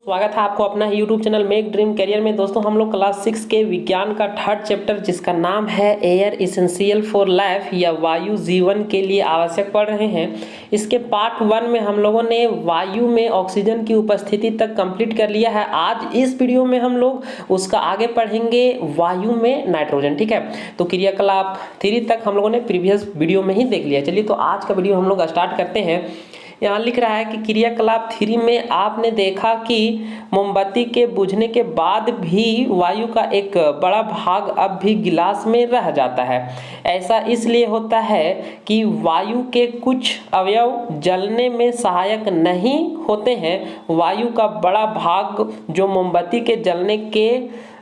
स्वागत है आपको अपना YouTube channel make dream career में। दोस्तों हम लोग क्लास 6 के विज्ञान का थर्ड चैप्टर जिसका नाम है एयर इसेंशियल फॉर लाइफ या वायु जीवन के लिए आवश्यक पढ़ रहे हैं। इसके पार्ट 1 में हम लोगों ने वायु में ऑक्सीजन की उपस्थिति तक कंप्लीट कर लिया है। आज इस वीडियो में हम लोग उसका आगे पढ़ेंगे वायु में नाइट्रोजन। ठीक है, तो क्रियाकलाप 3 तक हम लोगों ने प्रीवियस वीडियो में ही देख लिया। चलिए तो आज का वीडियो हम लोग स्टार्ट करते हैं। यहाँ लिख रहा है कि क्रियाकलाप 3 में आपने देखा कि मोमबत्ती के बुझने के बाद भी वायु का एक बड़ा भाग अब भी गिलास में रह जाता है। ऐसा इसलिए होता है कि वायु के कुछ अवयव जलने में सहायक नहीं होते हैं। वायु का बड़ा भाग जो मोमबत्ती के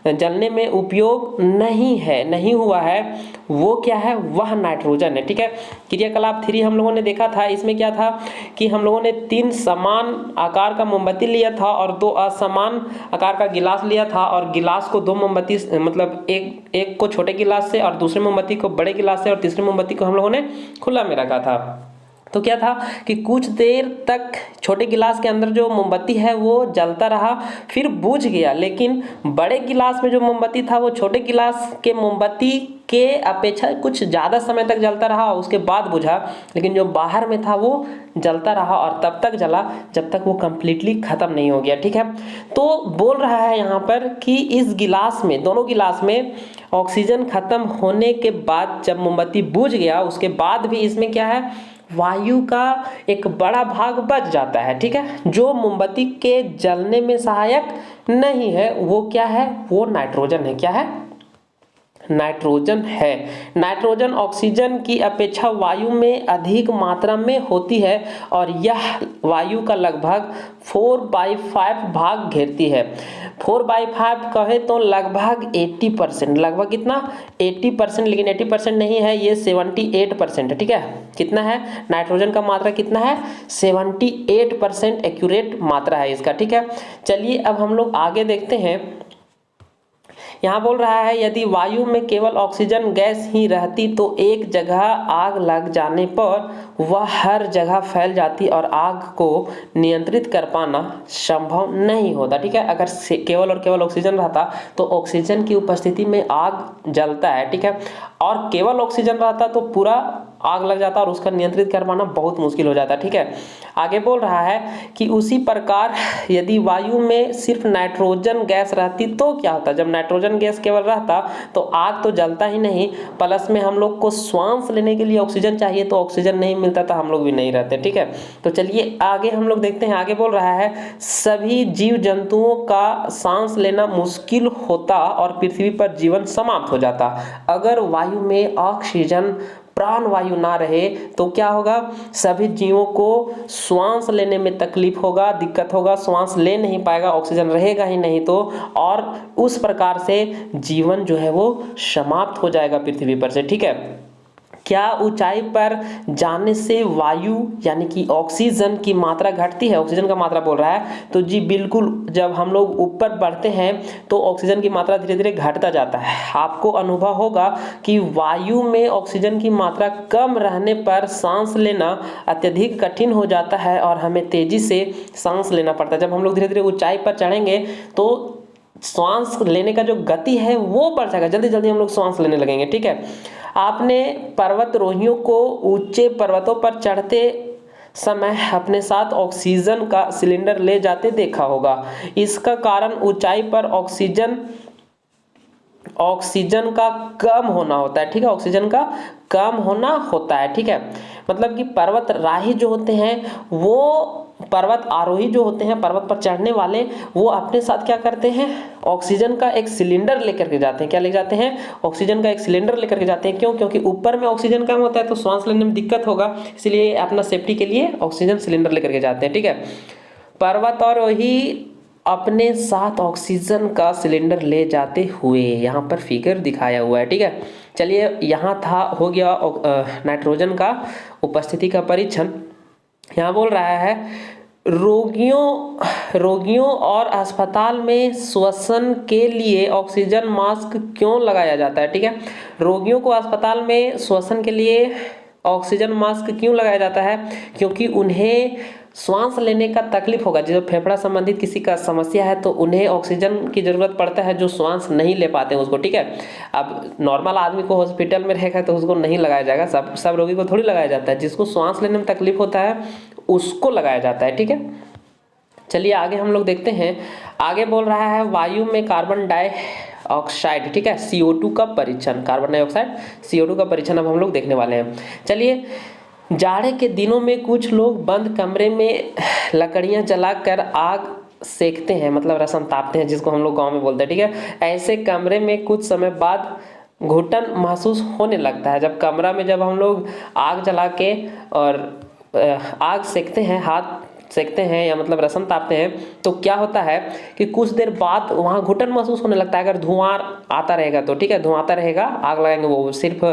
जलने में उपयोग नहीं हुआ है, वो क्या है? वह नाइट्रोजन है। ठीक है, क्रियाकलाप 3 हम लोगों ने देखा था। इसमें क्या था कि हम लोगों ने 3 समान आकार का मोमबत्ती लिया था और 2 असमान आकार का गिलास लिया था, और गिलास को 2 मोमबत्ती मतलब एक को छोटे गिलास से और दूसरे मोमबत्ती को बड़े गिलास से और तीसरे मोमबत्ती को हम लोगों ने खुला में रखा था। तो क्या था कि कुछ देर तक छोटे गिलास के अंदर जो मोमबत्ती है वो जलता रहा, फिर बुझ गया। लेकिन बड़े गिलास में जो मोमबत्ती था वो छोटे गिलास के मोमबत्ती के अपेक्षा कुछ ज़्यादा समय तक जलता रहा, उसके बाद बुझा। लेकिन जो बाहर में था वो जलता रहा और तब तक जला जब तक वो कंप्लीटली ख़त्म नहीं हो गया। ठीक है, तो बोल रहा है यहाँ पर कि इस गिलास में, दोनों गिलास में ऑक्सीजन खत्म होने के बाद जब मोमबत्ती बुझ गया उसके बाद भी इसमें क्या है, वायु का एक बड़ा भाग बच जाता है। ठीक है, जो मोमबत्ती के जलने में सहायक नहीं है वो क्या है? वो नाइट्रोजन है। क्या है? नाइट्रोजन है। नाइट्रोजन ऑक्सीजन की अपेक्षा वायु में अधिक मात्रा में होती है और यह वायु का लगभग 4/5 भाग घेरती है। 4/5 कहे तो लगभग 80%, लगभग कितना? 80%, लेकिन 80% नहीं है, ये 78% है। ठीक है, कितना है? नाइट्रोजन का मात्रा कितना है? 78% एक्यूरेट मात्रा है इसका। ठीक है, चलिए अब हम लोग आगे देखते हैं। यहाँ बोल रहा है यदि वायु में केवल ऑक्सीजन गैस ही रहती तो एक जगह आग लग जाने पर वह हर जगह फैल जाती और आग को नियंत्रित कर पाना संभव नहीं होता। ठीक है, अगर केवल और केवल ऑक्सीजन रहता तो ऑक्सीजन की उपस्थिति में आग जलता है। ठीक है, और केवल ऑक्सीजन रहता तो पूरा आग लग जाता और उसका नियंत्रित कर पाना बहुत मुश्किल हो जाता। ठीक है, आगे बोल रहा है कि उसी प्रकार यदि वायु में सिर्फ नाइट्रोजन गैस रहती तो क्या होता? जब नाइट्रोजन गैस केवल रहता तो आग तो जलता ही नहीं, प्लस में हम लोग को श्वास लेने के लिए ऑक्सीजन चाहिए, तो ऑक्सीजन नहीं मिलता तो हम लोग भी नहीं रहते। ठीक है, तो चलिए आगे हम लोग देखते हैं। आगे बोल रहा है सभी जीव जंतुओं का सांस लेना मुश्किल होता और पृथ्वी पर जीवन समाप्त हो जाता। अगर वायु में ऑक्सीजन प्राण वायु ना रहे तो क्या होगा? सभी जीवों को श्वास लेने में तकलीफ होगा, दिक्कत होगा, श्वास ले नहीं पाएगा, ऑक्सीजन रहेगा ही नहीं तो, और उस प्रकार से जीवन जो है वो समाप्त हो जाएगा पृथ्वी पर से। ठीक है, क्या ऊंचाई पर जाने से वायु यानी कि ऑक्सीजन की मात्रा घटती है? ऑक्सीजन का मात्रा बोल रहा है, तो जी बिल्कुल, जब हम लोग ऊपर बढ़ते हैं तो ऑक्सीजन की मात्रा धीरे धीरे घटता जाता है। आपको अनुभव होगा कि वायु में ऑक्सीजन की मात्रा कम रहने पर सांस लेना अत्यधिक कठिन हो जाता है और हमें तेजी से सांस लेना पड़ता है। जब हम लोग धीरे धीरे ऊंचाई पर चढ़ेंगे तो सांस लेने का जो गति है वो बढ़ जाएगा, जल्दी जल्दी हम लोग सांस लेने लगेंगे। ठीक है, आपने पर्वतारोहियों को ऊंचे पर्वतों पर चढ़ते समय अपने साथ ऑक्सीजन का सिलेंडर ले जाते देखा होगा। इसका कारण ऊंचाई पर ऑक्सीजन का कम होना होता है। ठीक है, ऑक्सीजन का कम होना होता है। ठीक है, मतलब कि पर्वतराही जो होते हैं वो, पर्वत आरोही जो होते हैं, पर्वत पर चढ़ने वाले, वो अपने साथ क्या करते हैं? ऑक्सीजन का एक सिलेंडर लेकर के जाते हैं। क्या ले जाते हैं? ऑक्सीजन का एक सिलेंडर लेकर के जाते हैं। क्यों? क्योंकि ऊपर में ऑक्सीजन कम होता है तो सांस लेने में दिक्कत होगा, इसलिए अपना सेफ्टी के लिए ऑक्सीजन सिलेंडर लेकर के जाते हैं। ठीक है, पर्वत आरोही अपने साथ ऑक्सीजन का सिलेंडर ले जाते हुए, यहाँ पर फिगर दिखाया हुआ है। ठीक है, चलिए यहाँ हो गया नाइट्रोजन का उपस्थिति का परीक्षण। यहाँ बोल रहा है रोगियों और अस्पताल में श्वसन के लिए ऑक्सीजन मास्क क्यों लगाया जाता है? ठीक है, रोगियों को अस्पताल में श्वसन के लिए ऑक्सीजन मास्क क्यों लगाया जाता है? क्योंकि उन्हें श्वास लेने का तकलीफ होगा, जो फेफड़ा संबंधित किसी का समस्या है तो उन्हें ऑक्सीजन की ज़रूरत पड़ता है, जो श्वास नहीं ले पाते हैं उसको, ठीक है। अब नॉर्मल आदमी को हॉस्पिटल में रहेगा तो उसको नहीं लगाया जाएगा, सब रोगी को थोड़ी लगाया जाता है, जिसको श्वास लेने में तकलीफ होता है उसको लगाया जाता है, ठीक है। चलिए आगे हम लोग देखते हैं। आगे बोल रहा है वायु में कार्बन डाइऑक्साइड, ठीक है, CO2 का परीक्षण, कार्बन डाइऑक्साइड CO2 का परीक्षण अब हम लोग देखने वाले हैं। चलिए, जाड़े के दिनों में कुछ लोग बंद कमरे में लकड़ियां जलाकर आग सेकते हैं, मतलब रसम तापते हैं, जिसको हम लोग गांव में बोलते हैं, ठीक है। ऐसे कमरे में कुछ समय बाद घुटन महसूस होने लगता है। जब कमरा में जब हम लोग आग जला के और आग सेकते हैं, हाथ सेकते हैं या मतलब रसम तापते हैं, तो क्या होता है कि कुछ देर बाद वहाँ घुटन महसूस होने लगता है। अगर धुआं आता रहेगा तो, ठीक है, धुआं आता रहेगा, आग लगाएंगे, वो सिर्फ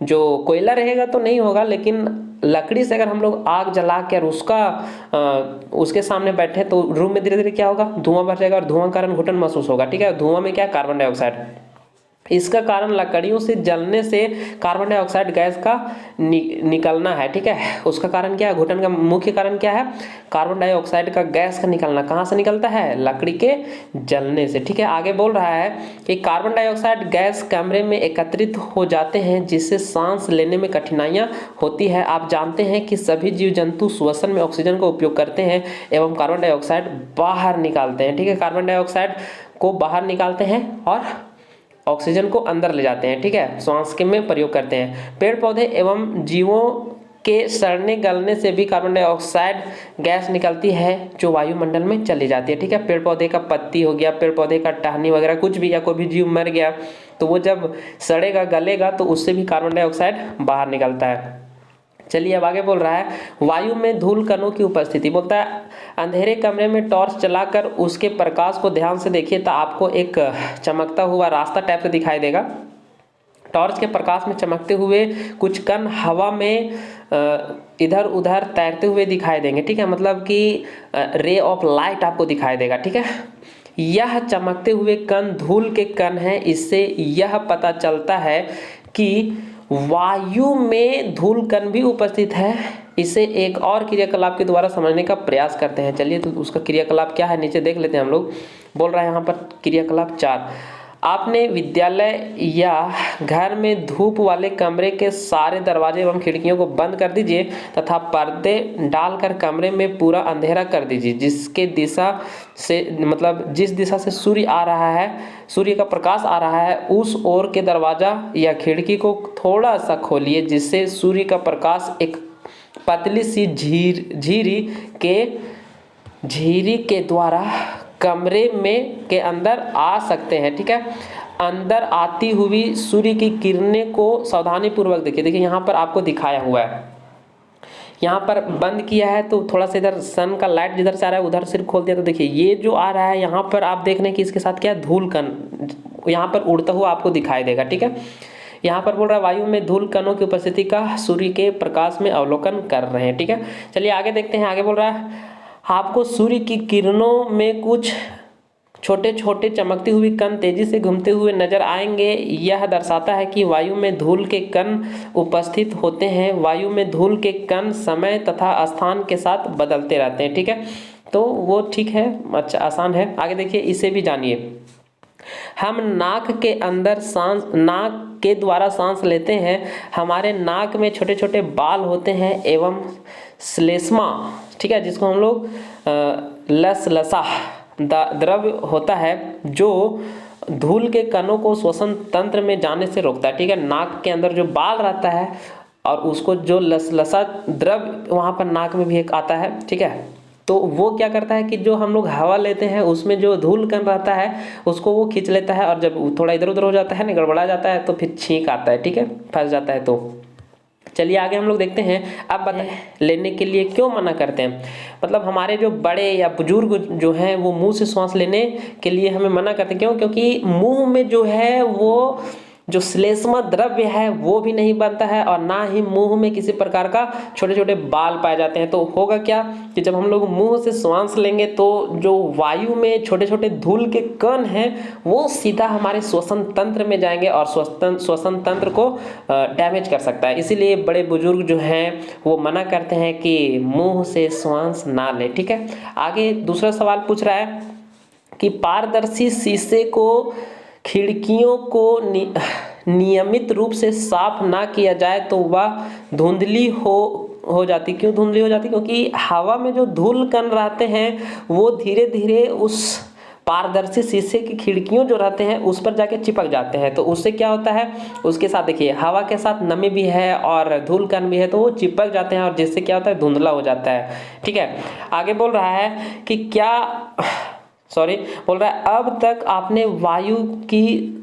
जो कोयला रहेगा तो नहीं होगा, लेकिन लकड़ी से अगर हम लोग आग जला के और उसके सामने बैठे तो रूम में धीरे धीरे क्या होगा, धुआं भर जाएगा और धुआं के कारण घुटन महसूस होगा, ठीक है। धुआं में क्या, कार्बन डाइऑक्साइड। इसका कारण लकड़ियों से जलने से कार्बन डाइऑक्साइड गैस का निकलना है, ठीक है। उसका कारण क्या है, घुटन का मुख्य कारण क्या है, कार्बन डाइऑक्साइड का गैस का निकलना। कहाँ से निकलता है, लकड़ी के जलने से, ठीक है। आगे बोल रहा है कि कार्बन डाइऑक्साइड गैस कमरे में एकत्रित हो जाते हैं, जिससे सांस लेने में कठिनाइयाँ होती है। आप जानते हैं कि सभी जीव जंतु श्वसन में ऑक्सीजन का उपयोग करते हैं एवं कार्बन डाइऑक्साइड बाहर निकालते हैं, ठीक है। कार्बन डाइऑक्साइड को बाहर निकालते हैं और ऑक्सीजन को अंदर ले जाते हैं, ठीक है, श्वास के में प्रयोग करते हैं। पेड़ पौधे एवं जीवों के सड़ने गलने से भी कार्बन डाइऑक्साइड गैस निकलती है, जो वायुमंडल में चली जाती है, ठीक है। पेड़ पौधे का पत्ती हो गया, पेड़ पौधे का टहनी वगैरह कुछ भी, या कोई भी जीव मर गया तो वो जब सड़ेगा गलेगा तो उससे भी कार्बन डाइऑक्साइड बाहर निकलता है। चलिए अब आगे बोल रहा है वायु में धूल कणों की उपस्थिति। बोलता है अंधेरे कमरे में टॉर्च जलाकर उसके प्रकाश को ध्यान से देखिए तो आपको एक चमकता हुआ रास्ता टाइप से दिखाई देगा। टॉर्च के प्रकाश में चमकते हुए कुछ कण हवा में इधर उधर तैरते हुए दिखाई देंगे, ठीक है, मतलब कि रे ऑफ लाइट आपको दिखाई देगा, ठीक है। यह चमकते हुए कण धूल के कण हैं। इससे यह पता चलता है कि वायु में धूल कण भी उपस्थित है। इसे एक और क्रियाकलाप के द्वारा समझने का प्रयास करते हैं। चलिए तो उसका क्रियाकलाप क्या है नीचे देख लेते हैं हम लोग। बोल रहा है यहाँ पर क्रियाकलाप 4, आपने विद्यालय या घर में धूप वाले कमरे के सारे दरवाजे एवं खिड़कियों को बंद कर दीजिए तथा पर्दे डालकर कमरे में पूरा अंधेरा कर दीजिए। जिसके दिशा से मतलब जिस दिशा से सूर्य आ रहा है, सूर्य का प्रकाश आ रहा है, उस ओर के दरवाजा या खिड़की को थोड़ा सा खोलिए, जिससे सूर्य का प्रकाश एक पतली सी झिरी के द्वारा कमरे में के अंदर आ सकते हैं, ठीक है। अंदर आती हुई सूर्य की किरणें को सावधानी पूर्वक देखिए। देखिए यहाँ पर आपको दिखाया हुआ है, यहाँ पर बंद किया है तो थोड़ा सा इधर सन का लाइट जिधर से आ रहा है उधर सिर्फ खोल दिया तो देखिए ये जो आ रहा है यहाँ पर आप देख रहे हैं कि इसके साथ क्या है, धूल कण यहाँ पर उड़ता हुआ आपको दिखाई देगा, ठीक है। यहाँ पर बोल रहा है वायु में धूल कणों की उपस्थिति का सूर्य के प्रकाश में अवलोकन कर रहे हैं, ठीक है। चलिए आगे देखते हैं। आगे बोल रहा है आपको सूर्य की किरणों में कुछ छोटे छोटे चमकती हुई कण तेजी से घूमते हुए नजर आएंगे। यह दर्शाता है कि वायु में धूल के कण उपस्थित होते हैं। वायु में धूल के कण समय तथा स्थान के साथ बदलते रहते हैं, ठीक है। तो वो ठीक है, अच्छा आसान है। आगे देखिए, इसे भी जानिए। हम नाक के द्वारा सांस लेते हैं। हमारे नाक में छोटे छोटे बाल होते हैं एवं श्लेष्मा, ठीक है, जिसको हम लोग लसलसा द्रव्य होता है जो धूल के कणों को श्वसन तंत्र में जाने से रोकता है, ठीक है। नाक के अंदर जो बाल रहता है और उसको जो लसलसा द्रव्य वहाँ पर नाक में भी एक आता है, ठीक है। तो वो क्या करता है कि जो हम लोग हवा लेते हैं उसमें जो धूल कण रहता है उसको वो खींच लेता है, और जब थोड़ा इधर उधर हो जाता है ना, गड़बड़ा जाता है तो फिर छींक आता है, ठीक है, फंस जाता है। तो चलिए आगे हम लोग देखते हैं। अब बताएं लेने के लिए क्यों मना करते हैं। मतलब हमारे जो बड़े या बुजुर्ग जो हैं वो मुंह से सांस लेने के लिए हमें मना करते हैं। क्यों? क्योंकि मुंह में जो है वो जो श्लेष्म द्रव्य है वो भी नहीं बनता है और ना ही मुंह में किसी प्रकार का छोटे छोटे बाल पाए जाते हैं। तो होगा क्या कि जब हम लोग मुंह से श्वास लेंगे तो जो वायु में छोटे छोटे धूल के कण हैं वो सीधा हमारे श्वसन तंत्र में जाएंगे और श्वसन तंत्र को डैमेज कर सकता है। इसीलिए बड़े बुजुर्ग जो हैं वो मना करते हैं कि मुंह से श्वास ना ले। ठीक है, आगे दूसरा सवाल पूछ रहा है कि पारदर्शी शीशे को खिड़कियों को नियमित रूप से साफ ना किया जाए तो वह धुंधली हो जाती। क्यों धुंधली हो जाती? क्योंकि हवा में जो धूल कण रहते हैं वो धीरे धीरे उस पारदर्शी शीशे की खिड़कियों जो रहते हैं उस पर जाके चिपक जाते हैं। तो उससे क्या होता है, उसके साथ देखिए हवा के साथ नमी भी है और धूल कण भी है, तो वो चिपक जाते हैं और जिससे क्या होता है, धुंधला हो जाता है। ठीक है, आगे बोल रहा है कि बोल रहा है अब तक आपने वायु की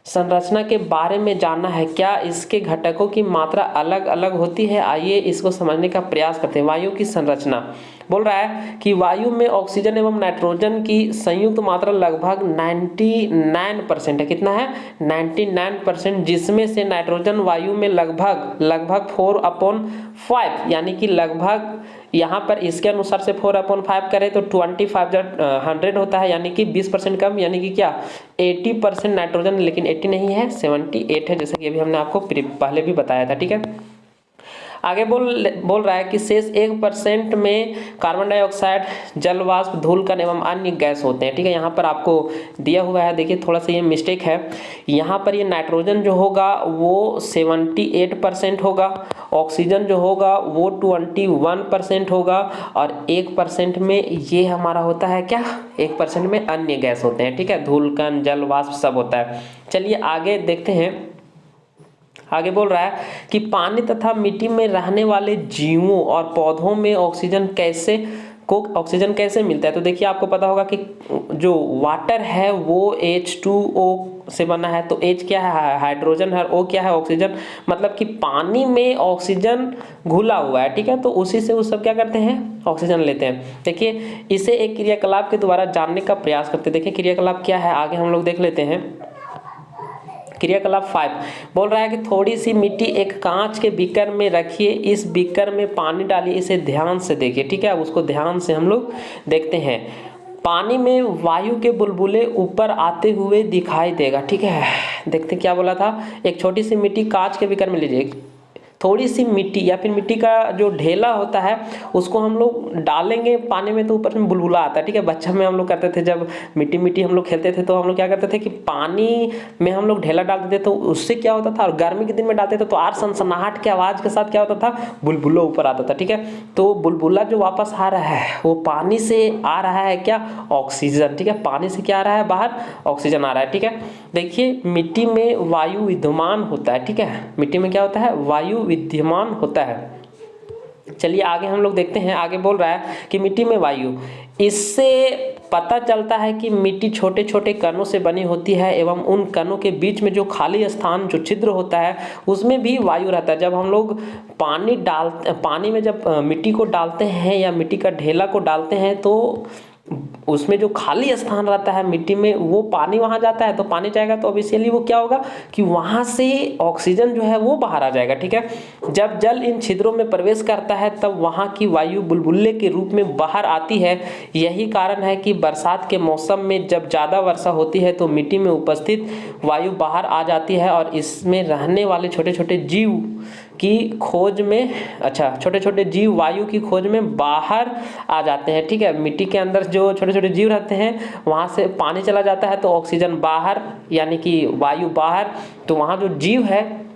संरचना के बारे में जाना है, क्या इसके घटकों की मात्रा अलग अलग होती है? आइए इसको समझने का प्रयास करते हैं। वायु की संरचना बोल रहा है कि वायु में ऑक्सीजन एवं नाइट्रोजन की संयुक्त मात्रा लगभग 99% है। कितना है? 99%, जिसमें से नाइट्रोजन वायु में लगभग 4/5 यानी कि लगभग यहाँ पर इसके अनुसार से 4/5 करें तो 25/100 होता है, यानी कि 20% कम, यानी कि क्या 80% नाइट्रोजन, लेकिन 80 नहीं है 78 है, जैसे कि अभी हमने आपको पहले भी बताया था। ठीक है, आगे बोल रहा है कि शेष 1% में कार्बन डाइऑक्साइड, जल वाष्प, धूल कण एवं अन्य गैस होते हैं। ठीक है, यहाँ पर आपको दिया हुआ है, देखिए थोड़ा सा ये मिस्टेक है। यहाँ पर ये नाइट्रोजन जो होगा वो 78% होगा, ऑक्सीजन जो होगा वो 21% होगा और 1% में ये हमारा होता है क्या, 1% में अन्य गैस होते हैं। ठीक है, धूल कण, जल वाष्प सब होता है। चलिए आगे देखते हैं। आगे बोल रहा है कि पानी तथा मिट्टी में रहने वाले जीवों और पौधों में ऑक्सीजन कैसे मिलता है? तो देखिए आपको पता होगा कि जो वाटर है वो H2O से बना है। तो H क्या है? हाइड्रोजन है, O क्या है? ऑक्सीजन। मतलब कि पानी में ऑक्सीजन घुला हुआ है। ठीक है, तो उसी से वो सब क्या करते हैं, ऑक्सीजन लेते हैं। देखिए इसे एक क्रियाकलाप के द्वारा जानने का प्रयास करते हैं। देखिए क्रियाकलाप क्या है, आगे हम लोग देख लेते हैं। क्रियाकलाप 5 बोल रहा है कि थोड़ी सी मिट्टी एक कांच के बीकर में रखिए, इस बीकर में पानी डालिए, इसे ध्यान से देखिए। ठीक है, अब उसको ध्यान से हम लोग देखते हैं। पानी में वायु के बुलबुले ऊपर आते हुए दिखाई देगा। ठीक है, देखते क्या बोला था, एक छोटी सी मिट्टी कांच के बीकर में लीजिए, थोड़ी सी मिट्टी या फिर मिट्टी का जो ढेला होता है उसको हम लोग डालेंगे पानी में तो ऊपर में बुलबुला आता है। ठीक है, बच्चा में हम लोग करते थे, जब मिट्टी हम लोग खेलते थे तो हम लोग क्या करते थे कि पानी में हम लोग ढेला डालते थे, तो उससे क्या होता था, और गर्मी के दिन में डालते थे तो आर सनसनाहट के आवाज़ के साथ क्या होता था, बुलबुला ऊपर आता था। ठीक है, तो बुलबुला जो वापस आ रहा है वो पानी से आ रहा है क्या, ऑक्सीजन। ठीक है, पानी से क्या आ रहा है, बाहर ऑक्सीजन आ रहा है। ठीक है, देखिए मिट्टी में वायु विद्यमान होता है। ठीक है, मिट्टी में क्या होता है, वायु विद्यमान होता है। चलिए आगे हम लोग देखते हैं। आगे बोल रहा है कि मिट्टी में वायु, इससे पता चलता है कि मिट्टी छोटे छोटे कणों से बनी होती है एवं उन कणों के बीच में जो खाली स्थान, जो छिद्र होता है उसमें भी वायु रहता है। जब हम लोग पानी में जब मिट्टी को डालते हैं या मिट्टी का ढेला को डालते हैं तो उसमें जो खाली स्थान रहता है मिट्टी में, वो पानी वहां जाता है, तो पानी जाएगा तो ऑब्वियसली वो क्या होगा कि वहां से ऑक्सीजन जो है वो बाहर आ जाएगा। ठीक है, जब जल इन छिद्रों में प्रवेश करता है तब वहां की वायु बुलबुले के रूप में बाहर आती है। यही कारण है कि बरसात के मौसम में जब ज़्यादा वर्षा होती है तो मिट्टी में उपस्थित वायु बाहर आ जाती है और इसमें रहने वाले छोटे छोटे जीव की खोज में, छोटे छोटे जीव वायु की खोज में बाहर आ जाते हैं। ठीक है, मिट्टी के अंदर जो छोटे छोटे जीव रहते हैं वहाँ से पानी चला जाता है तो ऑक्सीजन बाहर, यानी कि वायु बाहर, तो वहाँ जो जीव है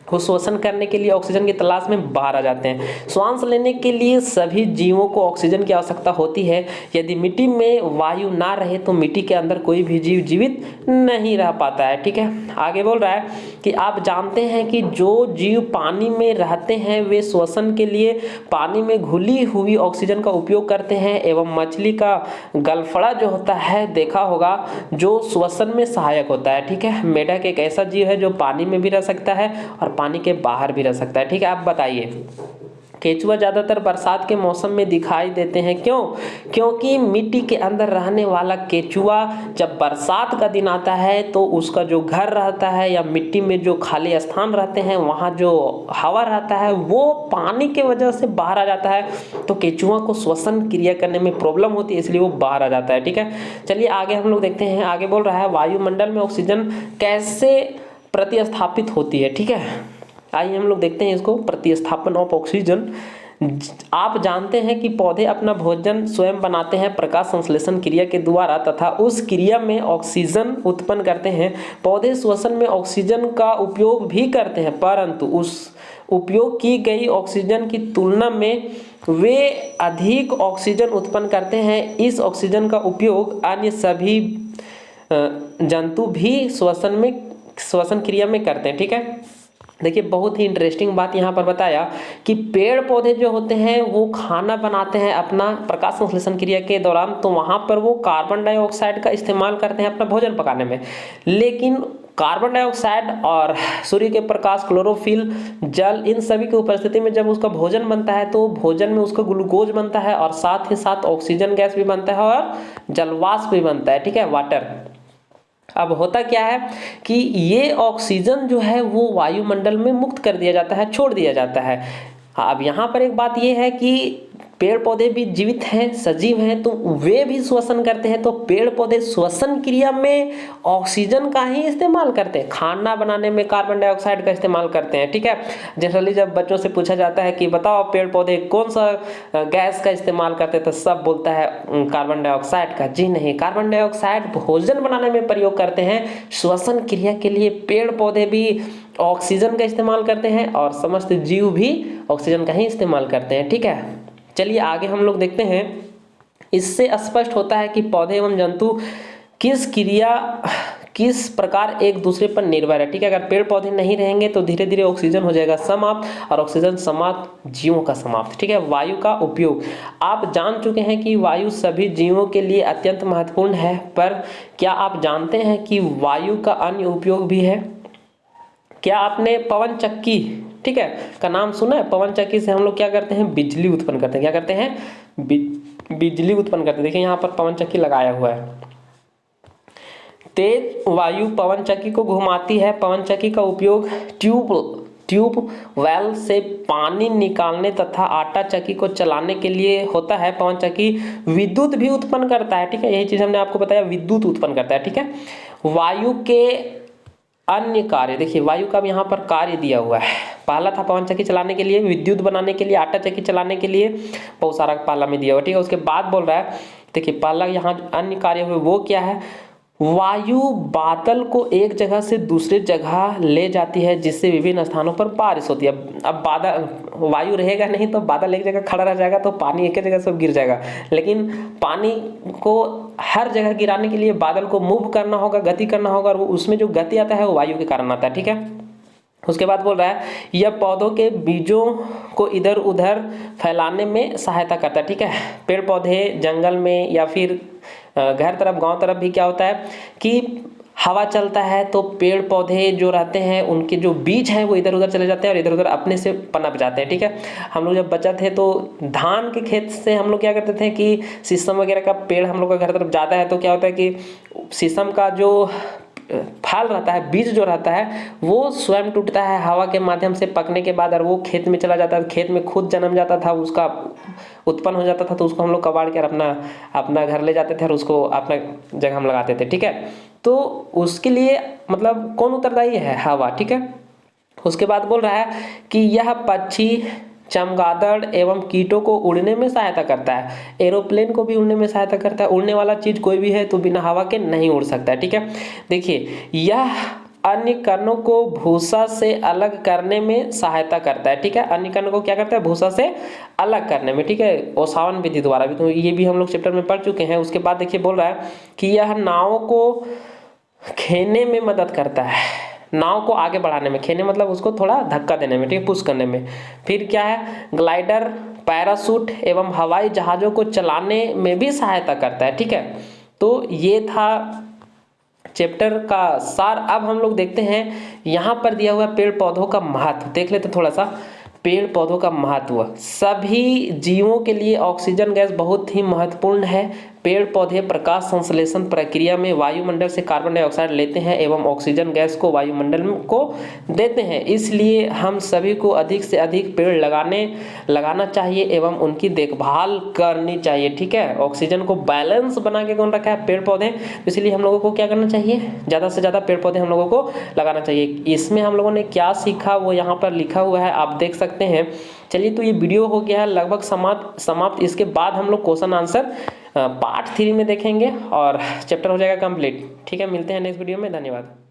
वो शोषण करने के लिए ऑक्सीजन की तलाश में बाहर आ जाते हैं। श्वास लेने के लिए सभी जीवों को ऑक्सीजन की आवश्यकता होती है। यदि मिट्टी में वायु ना रहे तो मिट्टी के अंदर कोई भी जीव जीवित नहीं रह पाता है। ठीक है, आगे बोल रहा है कि आप जानते हैं कि जो जीव पानी में रहते हैं वे श्वसन के लिए पानी में घुली हुई ऑक्सीजन का उपयोग करते हैं एवं मछली का गलफड़ा जो होता है देखा होगा, जो श्वसन में सहायक होता है। ठीक है, मेढक एक ऐसा जीव है जो पानी में भी रह सकता है और पानी के बाहर भी रह सकता है। ठीक है, आप बताइए केचुआ ज़्यादातर बरसात के मौसम में दिखाई देते हैं। क्यों? क्योंकि मिट्टी के अंदर रहने वाला केचुआ जब बरसात का दिन आता है तो उसका जो घर रहता है या मिट्टी में जो खाली स्थान रहते हैं वहाँ जो हवा रहता है वो पानी के वजह से बाहर आ जाता है, तो केचुआ को श्वसन क्रिया करने में प्रॉब्लम होती है, इसलिए वो बाहर आ जाता है। ठीक है, चलिए आगे हम लोग देखते हैं। आगे बोल रहा है वायुमंडल में ऑक्सीजन कैसे प्रतिस्थापित होती है। ठीक है, आइए हम लोग देखते हैं इसको। प्रतिस्थापन ऑफ ऑक्सीजन। आप जानते हैं कि पौधे अपना भोजन स्वयं बनाते हैं प्रकाश संश्लेषण क्रिया के द्वारा तथा उस क्रिया में ऑक्सीजन उत्पन्न करते हैं। पौधे श्वसन में ऑक्सीजन का उपयोग भी करते हैं, परंतु उस उपयोग की गई ऑक्सीजन की तुलना में वे अधिक ऑक्सीजन उत्पन्न करते हैं। इस ऑक्सीजन का उपयोग अन्य सभी जंतु भी श्वसन क्रिया में करते हैं। ठीक है, देखिए बहुत ही इंटरेस्टिंग बात यहाँ पर बताया कि पेड़ पौधे जो होते हैं वो खाना बनाते हैं अपना प्रकाश संश्लेषण क्रिया के दौरान, तो वहाँ पर वो कार्बन डाइऑक्साइड का इस्तेमाल करते हैं अपना भोजन पकाने में। लेकिन कार्बन डाइऑक्साइड और सूर्य के प्रकाश, क्लोरोफिल, जल, इन सभी की उपस्थिति में जब उसका भोजन बनता है तो भोजन में उसका ग्लूकोज बनता है और साथ ही साथ ऑक्सीजन गैस भी बनता है और जलवाष्प भी बनता है। ठीक है, वाटर। अब होता क्या है कि ये ऑक्सीजन जो है वो वायुमंडल में मुक्त कर दिया जाता है, छोड़ दिया जाता है। अब यहाँ पर एक बात ये है कि पेड़ पौधे भी जीवित हैं, सजीव हैं, तो वे भी श्वसन करते हैं, तो पेड़ पौधे श्वसन क्रिया में ऑक्सीजन का ही इस्तेमाल करते हैं, खाना बनाने में कार्बन डाइऑक्साइड का इस्तेमाल करते हैं। ठीक है, जनरली जब बच्चों से पूछा जाता है कि बताओ पेड़ पौधे कौन सा गैस का इस्तेमाल करते हैं, तो सब बोलता है कार्बन डाइऑक्साइड का। जी नहीं, कार्बन डाइऑक्साइड भोजन बनाने में प्रयोग करते हैं, श्वसन क्रिया के लिए पेड़ पौधे भी ऑक्सीजन का इस्तेमाल करते हैं और समस्त जीव भी ऑक्सीजन का ही इस्तेमाल करते हैं। ठीक है, चलिए आगे हम लोग देखते हैं। इससे स्पष्ट होता है कि पौधे एवं जंतु किस प्रकार एक दूसरे पर निर्भर है। ठीक है, अगर पेड़ पौधे नहीं रहेंगे तो धीरे धीरे ऑक्सीजन हो जाएगा समाप्त और ऑक्सीजन समाप्त, जीवों का समाप्त। ठीक है, वायु का उपयोग। आप जान चुके हैं कि वायु सभी जीवों के लिए अत्यंत महत्वपूर्ण है, पर क्या आप जानते हैं कि वायु का अन्य उपयोग भी है? क्या आपने पवन चक्की, ठीक है, का नाम सुना है? पवन चक्की से हम लोग क्या करते हैं? बिजली उत्पन्न करते हैं। क्या करते हैं? बिजली उत्पन्न करते हैं। देखिए यहाँ पर पवन चक्की लगाया हुआ है। तेज वायु पवन चक्की को घुमाती है। पवन चक्की का उपयोग ट्यूब वेल से पानी निकालने तथा आटा चक्की को चलाने के लिए होता है। पवन चक्की विद्युत भी उत्पन्न करता है। ठीक है, यही चीज हमने आपको बताया, विद्युत उत्पन्न करता है। ठीक है, वायु के अन्य कार्य, देखिए वायु का भी यहाँ पर कार्य दिया हुआ है। पहला था पवन चक्की चलाने के लिए, विद्युत बनाने के लिए, आटा चक्की चलाने के लिए, बहुत सारा पहला में दिया हुआ। ठीक है, उसके बाद बोल रहा है, देखिए पहला यहाँ अन्य कार्य हुए वो क्या है? वायु बादल को एक जगह से दूसरी जगह ले जाती है जिससे विभिन्न स्थानों पर बारिश होती है। अब बादल, वायु रहेगा नहीं तो बादल एक जगह खड़ा रह जाएगा तो पानी एक जगह से गिर जाएगा, लेकिन पानी को हर जगह गिराने के लिए बादल को मूव करना होगा, गति करना होगा, और वो उसमें जो गति आता है वो वायु के कारण आता है। ठीक है, उसके बाद बोल रहा है यह पौधों के बीजों को इधर उधर फैलाने में सहायता करता है। ठीक है, पेड़ पौधे जंगल में या फिर घर तरफ, गांव तरफ भी क्या होता है कि हवा चलता है तो पेड़ पौधे जो रहते हैं उनके जो बीज हैं वो इधर उधर चले जाते हैं और इधर उधर अपने से पनप जाते हैं। ठीक है, हम लोग जब बच्चा थे तो धान के खेत से हम लोग क्या करते थे कि शीशम वगैरह का पेड़ हम लोग का घर तरफ जाता है तो क्या होता है कि शीशम का जो फल रहता है, बीज जो रहता है वो स्वयं टूटता है हवा के माध्यम से पकने के बाद और वो खेत में चला जाता है, खेत में खुद जन्म जाता था, उसका उत्पन्न हो जाता था, तो उसको हम लोग कबाड़ कर अपना घर ले जाते थे और उसको अपना जगह हम लगाते थे। ठीक है, तो उसके लिए मतलब कौन उत्तरदायी है? हवा। ठीक है, उसके बाद बोल रहा है कि यह पक्षी, चमगादड़ एवं कीटों को उड़ने में सहायता करता है। एरोप्लेन को भी उड़ने में सहायता करता है। उड़ने वाला चीज कोई भी है तो बिना हवा के नहीं उड़ सकता है। ठीक है, देखिए यह अन्य कणों को भूसा से अलग करने में सहायता करता है। ठीक है, अन्य कणों को क्या करता है? भूसा से अलग करने में। ठीक है, ओसावन विधि द्वारा भी, तो ये भी हम लोग चैप्टर में पढ़ चुके हैं। उसके बाद देखिए बोल रहा है कि यह नाव को खेने में मदद करता है, नाव को आगे बढ़ाने में, खेने मतलब उसको थोड़ा धक्का देने में, ठीक है, पुश करने में। फिर क्या है? ग्लाइडर, पैराशूट एवं हवाई जहाजों को चलाने में भी सहायता करता है। ठीक है, तो ये था चैप्टर का सार। अब हम लोग देखते हैं यहाँ पर दिया हुआ पेड़ पौधों का महत्व, देख लेते थोड़ा सा। पेड़ पौधों का महत्व। सभी जीवों के लिए ऑक्सीजन गैस बहुत ही महत्वपूर्ण है। पेड़ पौधे प्रकाश संश्लेषण प्रक्रिया में वायुमंडल से कार्बन डाइऑक्साइड लेते हैं एवं ऑक्सीजन गैस को वायुमंडल को देते हैं। इसलिए हम सभी को अधिक से अधिक पेड़ लगाना चाहिए एवं उनकी देखभाल करनी चाहिए। ठीक है, ऑक्सीजन को बैलेंस बना के कौन रखा है? पेड़ पौधे। इसलिए हम लोगों को क्या करना चाहिए? ज़्यादा से ज़्यादा पेड़ पौधे हम लोगों को लगाना चाहिए। इसमें हम लोगों ने क्या सीखा वो यहाँ पर लिखा हुआ है, आप देख सकते हैं। चलिए, तो ये वीडियो हो गया है लगभग समाप्त। इसके बाद हम लोग क्वेश्चन आंसर पार्ट 3 में देखेंगे और चैप्टर हो जाएगा कंप्लीट। ठीक है, मिलते हैं नेक्स्ट वीडियो में। धन्यवाद।